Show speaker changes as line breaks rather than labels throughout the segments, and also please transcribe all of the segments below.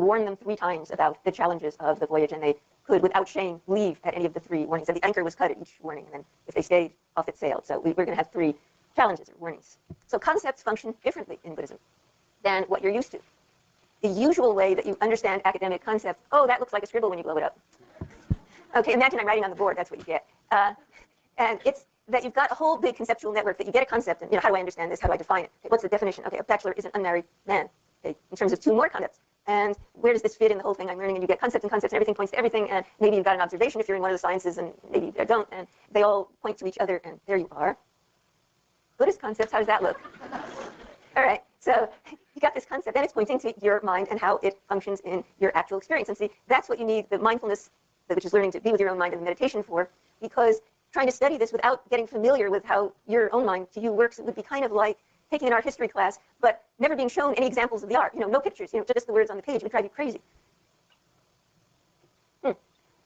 warn them 3 times about the challenges of the voyage, and they could, without shame, leave at any of the 3 warnings. And the anchor was cut at each warning, and then if they stayed, off it sailed. So we're going to have 3 challenges or warnings. So concepts function differently in Buddhism than what you're used to. The usual way that you understand academic concepts, oh, that looks like a scribble when you blow it up. Okay, imagine I'm writing on the board, that's what you get. And it's that you've got a whole big conceptual network that you get a concept, and how do I understand this? How do I define it? Okay, what's the definition? Okay, a bachelor is an unmarried man. Okay, in terms of 2 more concepts. And where does this fit in the whole thing I'm learning? And you get concepts and concepts, and everything points to everything, and maybe you've got an observation if you're in one of the sciences, and maybe you don't, and they all point to each other, and there you are. Buddhist concepts, how does that look? All right, so you got this concept, and it's pointing to your mind and how it functions in your actual experience. And see, that's what you need the mindfulness, which is learning to be with your own mind, and the meditation for, because trying to study this without getting familiar with how your own mind to you works, it would be kind of like taking an art history class, but never being shown any examples of the art. No pictures, just the words on the page. It would drive you crazy.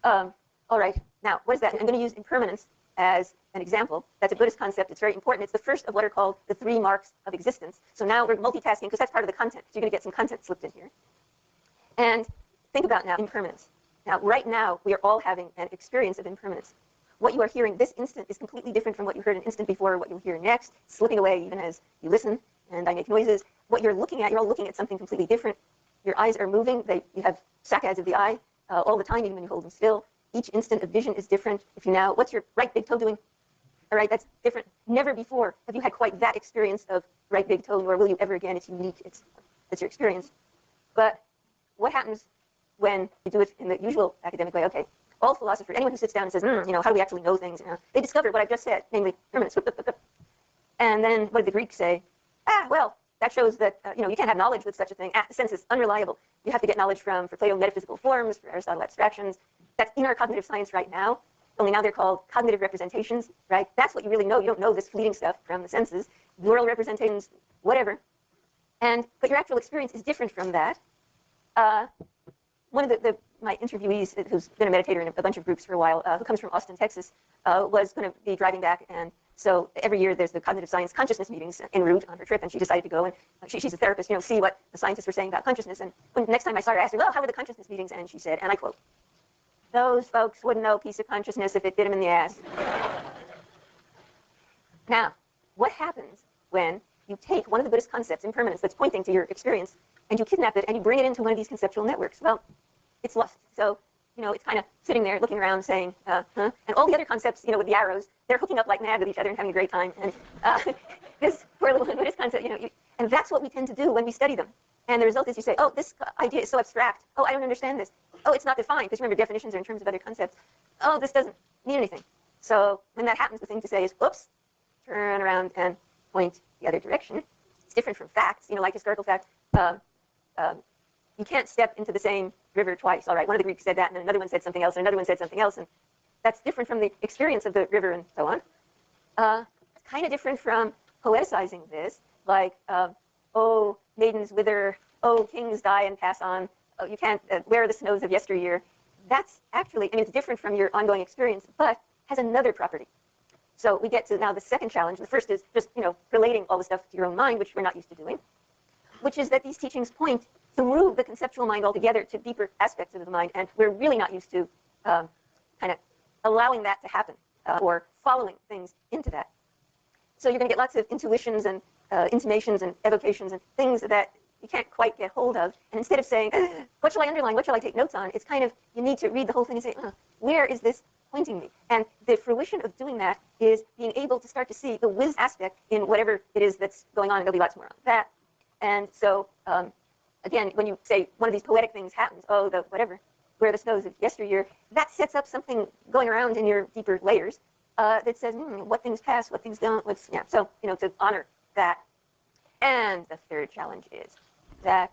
All right, now, what is that? I'm going to use impermanence as an example. That's a Buddhist concept. It's very important. It's the first of what are called the 3 marks of existence. So now we're multitasking, because that's part of the content. So you're going to get some content slipped in here. And think about now impermanence. Now, right now, we are all having an experience of impermanence. What you are hearing this instant is completely different from what you heard an instant before, or what you'll hear next, slipping away even as you listen, and I make noises. What you're looking at, you're all looking at something completely different. Your eyes are moving. You have saccades of the eye all the time, even when you hold them still. Each instant of vision is different. What's your right big toe doing? All right, that's different. Never before have you had quite that experience of right big toe, nor will you ever again. It's unique. It's your experience. But what happens when you do it in the usual academic way? Okay. All philosophers, anyone who sits down and says, how do we actually know things? They discover what I've just said, namely permanence. And then what did the Greeks say? Well, that shows that you can't have knowledge with such a thing. The sense is unreliable. You have to get knowledge from, for Plato, metaphysical forms, for Aristotle, abstractions. That's in our cognitive science right now. Only now they're called cognitive representations, right? That's what you really know. You don't know this fleeting stuff from the senses. Neural representations, whatever. But your actual experience is different from that. One of my interviewees, who's been a meditator in a bunch of groups for a while, who comes from Austin, Texas, was going to be driving back. And so every year there's the cognitive science consciousness meetings en route on her trip. And she decided to go. And she's a therapist, see what the scientists were saying about consciousness. And when the next time I saw her, I asked her, well, how were the consciousness meetings? And she said, and I quote, "Those folks wouldn't know a piece of consciousness if it bit them in the ass." Now, what happens when you take one of the Buddhist concepts, impermanence, that's pointing to your experience, and you kidnap it and you bring it into one of these conceptual networks? Well, it's lost. So, it's kind of sitting there looking around saying, huh? And all the other concepts, with the arrows, they're hooking up like mad with each other and having a great time. And this poor little Buddhist concept, and that's what we tend to do when we study them. And the result is you say, oh, this idea is so abstract. Oh, I don't understand this. Oh, it's not defined, because remember, definitions are in terms of other concepts. Oh, this doesn't mean anything. So when that happens, the thing to say is, oops, turn around and point the other direction. It's different from facts, like historical facts. You can't step into the same river twice. All right, one of the Greeks said that, and then another one said something else, and another one said something else, and that's different from the experience of the river and so on. It's kind of different from poeticizing this, like, oh, maidens wither, oh, kings die and pass on, oh, you can't wear the snows of yesteryear. That's actually, it's different from your ongoing experience, but has another property. So we get to now the second challenge. The first is just, relating all the stuff to your own mind, which we're not used to doing, which is that these teachings point through the conceptual mind altogether to deeper aspects of the mind, and we're really not used to kind of allowing that to happen or following things into that. So you're going to get lots of intuitions and intimations and evocations and things that you can't quite get hold of. And instead of saying, what shall I underline, what shall I take notes on, it's kind of, you need to read the whole thing and say, where is this pointing me? And the fruition of doing that is being able to start to see the whiz aspect in whatever it is that's going on, and there'll be lots more on that. And so, again, when you say one of these poetic things happens, oh, the whatever, where the snows of yesteryear, that sets up something going around in your deeper layers that says, what things pass, what things don't, so, to honor that. And the third challenge is that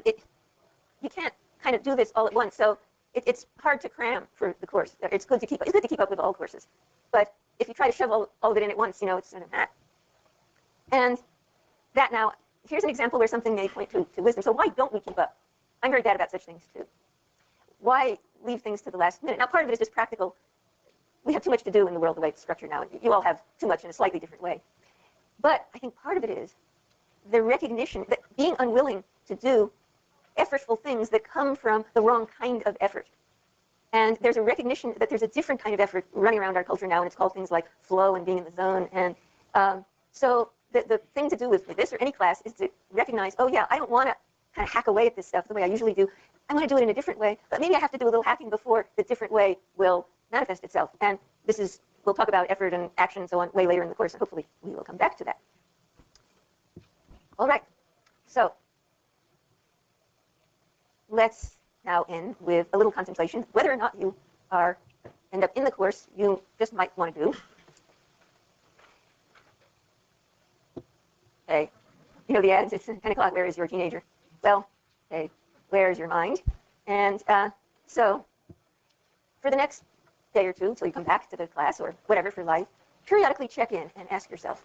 you can't kind of do this all at once. So it's hard to cram for the course. It's good to keep up with all courses. But if you try to shove all of it in at once, it's sort of that. And that now, here's an example where something may point to wisdom. So why don't we keep up? I'm very bad about such things, too. Why leave things to the last minute? Now, part of it is just practical. We have too much to do in the world the way it's structured now. You all have too much in a slightly different way. But I think part of it is the recognition that being unwilling to do effortful things that come from the wrong kind of effort. And there's a recognition that there's a different kind of effort running around our culture now, and it's called things like flow and being in the zone. And so the thing to do with this or any class is to recognize, oh yeah, I don't want to kind of hack away at this stuff the way I usually do. I want to do it in a different way, but maybe I have to do a little hacking before the different way will manifest itself. And this is, we'll talk about effort and action and so on way later in the course, and hopefully we will come back to that. All right, so let's now end with a little contemplation. Whether or not you end up in the course, you just might want to do. Okay, you know the ads, it's 10 o'clock, where is your teenager? Well, okay, where is your mind? And so for the next day or two, until you come back to the class or whatever for life, periodically check in and ask yourself,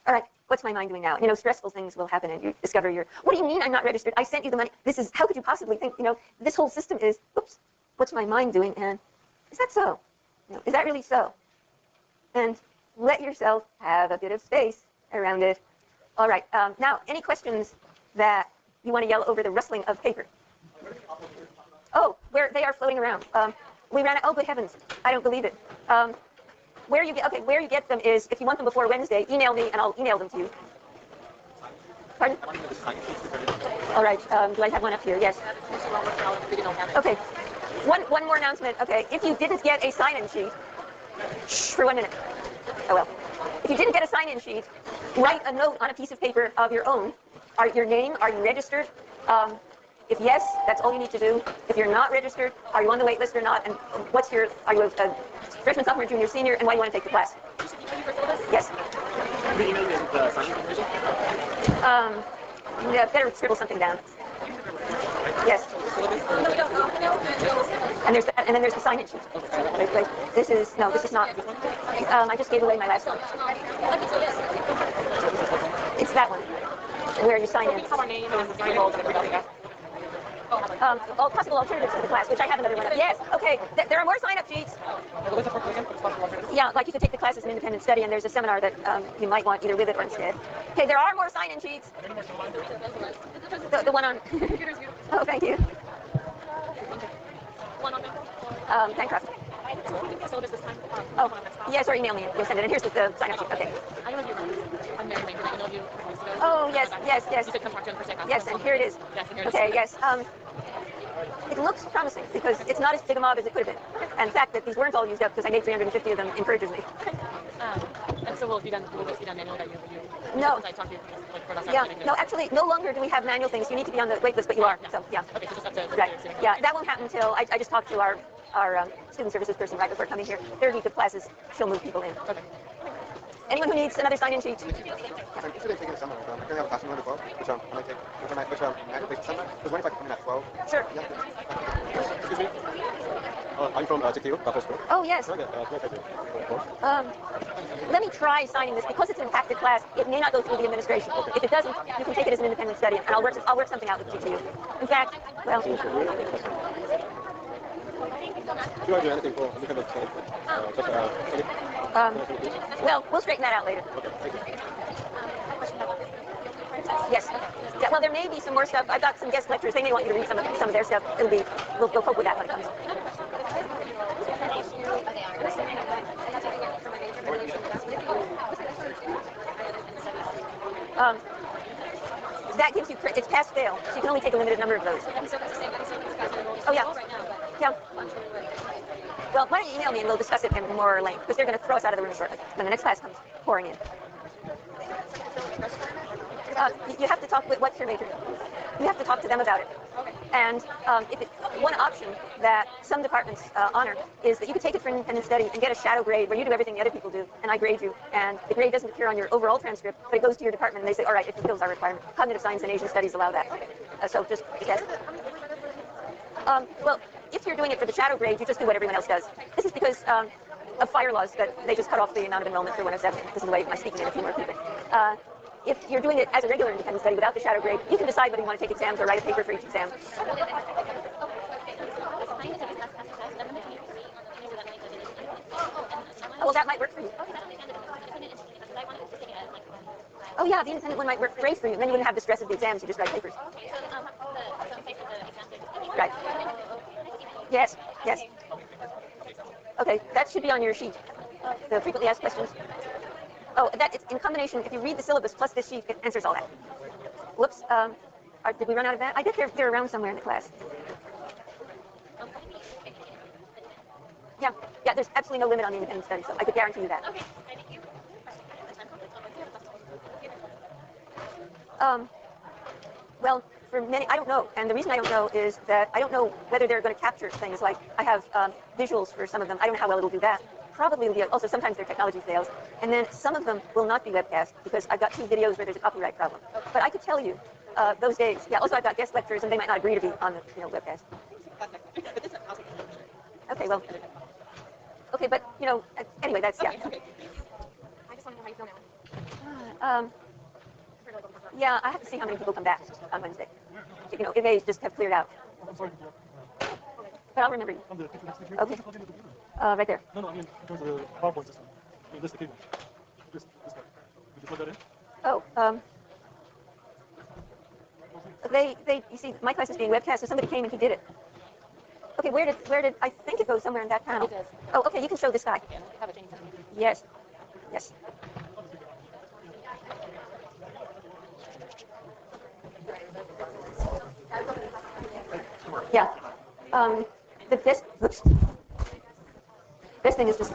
all right, what's my mind doing now? You know, stressful things will happen and you discover what do you mean I'm not registered? I sent you the money. This is, how could you possibly think, you know, this whole system is, oops, what's my mind doing? And is that so? You know, is that really so? And let yourself have a bit of space around it. All right, now, any questions that you want to yell over the rustling of paper? Oh, where they are floating around. We ran out, oh, good heavens, I don't believe it. Where you get them is, if you want them before Wednesday, email me and I'll email them to you. Pardon? All right, do I have one up here? Yes. Okay, one more announcement. Okay, if you didn't get a sign-in sheet, for 1 minute. Oh well. If you didn't get a sign-in sheet, write a note on a piece of paper of your own. Your name, are you registered? If yes, that's all you need to do. If you're not registered, are you on the wait list or not? And are you a freshman, sophomore, junior, senior, and why do you want to take the class? Yes.
The email is the sign-in information?
Yeah, better scribble something down. Yes. And there's that, and then there's the sign-in sheet. This is not. I just gave away my last one. It's that one, where you sign in. All possible alternatives to the class, which I have another one of. Yes, okay. There are more sign-up sheets. Yeah, like you could take the class as an independent study, and there's a seminar that you might want either with it or instead. Okay, there are more sign-in sheets. The one on. Oh, thank you. Bancroft. Oh, yes, or email me. You'll send it. And here's the sign-up sheet. Okay. Oh, yes. Yes, and here it is. Okay, yes. It looks promising because it's not as big a mob as it could have been. And the fact that these weren't all used up because I made 350 of them encourages me.
And so will this be done manual that you
No.
I talked to you for
Yeah. No, actually, no longer do we have manual things. You need to be on the wait list, but you are.
Yeah.
So, yeah.
Okay, so just have to...
Right. Yeah, that won't happen until I just talked to our student services person right before coming here. Third week of classes, she'll move people in.
Okay.
Anyone who needs another sign-in sheet?
I'm interested in taking a seminar. I currently have a class in 12, which I might take. Which I might take the seminar. Because when if I come in at 12?
Sure.
Yeah. Excuse me. I'm from JTU, Buffalo School.
Oh, yes.
Can I take the course?
Let me try signing this. Because it's an impacted class, it may not go through the administration. Okay. If it doesn't, you can take it as an independent study, and I'll work something out with GTU. In fact, well...
Do I do anything for independent study?
Well, we'll straighten that out later.
Okay, thank you.
Yes. Yeah, well, there may be some more stuff. I've got some guest lecturers. They may want you to read some of their stuff. We'll cope with that when it comes. That gives you, it's pass-fail, so you can only take a limited number of those. Oh, yeah. Yeah. Well, why don't you email me and we'll discuss it in more length, because they're going to throw us out of the room shortly when the next class comes pouring in. You have to talk with, what's your major? You have to talk to them about it. And one option that some departments honor is that you could take it for an independent study and get a shadow grade where you do everything the other people do, and I grade you. And the grade doesn't appear on your overall transcript, but it goes to your department, and they say, all right, it fulfills our requirement. Cognitive science and Asian studies allow that. So just ask. Well, if you're doing it for the shadow grade, you just do what everyone else does. This is because of fire laws that they just cut off the amount of enrollment for 107. This is the way I'm speaking in a few more people. If you're doing it as a regular independent study without the shadow grade, you can decide whether you want to take exams or write a paper for each exam. Oh, well, that might work for you. Oh, yeah, the independent one might work great for you. Then you wouldn't have the stress of the exams. You just write papers. Yes, yes. Okay, that should be on your sheet. The frequently asked questions. Oh, that it's in combination. If you read the syllabus plus this sheet, it answers all that. Whoops. Did we run out of that? I bet they're around somewhere in the class. Yeah, yeah. There's absolutely no limit on the independent study, so I could guarantee you that.
Okay. Thank you.
Well, for many, I don't know. And the reason I don't know is that I don't know whether they're going to capture things like I have visuals for some of them. I don't know how well it'll do that. Probably will be, also sometimes their technology fails. And then some of them will not be webcast because I've got 2 videos where there's a copyright problem. But I could tell you those days. Yeah, also I've got guest lecturers and they might not agree to be on the webcast. Okay, well. Okay, but, anyway, that's, yeah.
Okay. I just want to know how you feel now.
Yeah, I have to see how many people come back on Wednesday. It may just have cleared out. But I'll remember you. Okay. Right there.
No, I mean, in terms of the PowerPoint system. I mean, list the cable. This guy. Did you plug that in?
Oh, you see, my class is being webcast, so somebody came and he did it. Okay, where did, I think it goes somewhere in that panel.
It does.
Oh, okay, you can show this guy.
Okay, have it changed.
Yes, yes. Yeah. The best thing is just.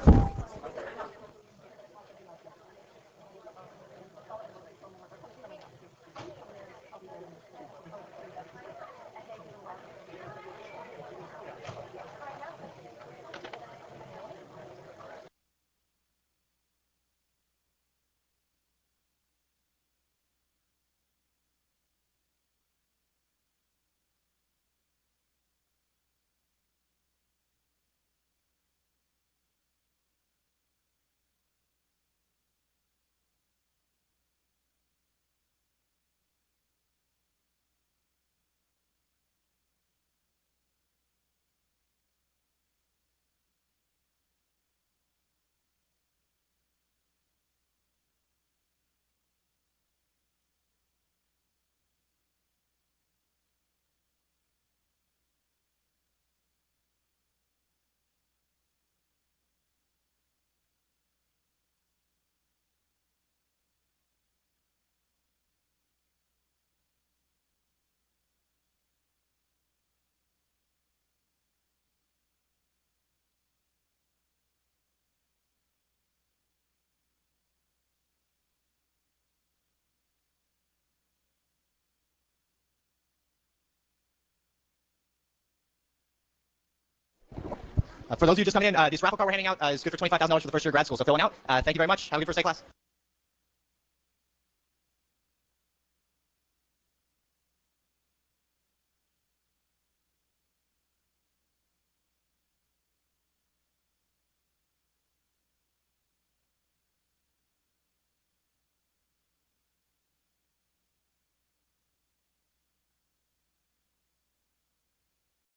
For those of you just coming in, this raffle card we're handing out is good for $25,000 for the first year of grad school. So fill one out. Thank you very much. Have a good first day class.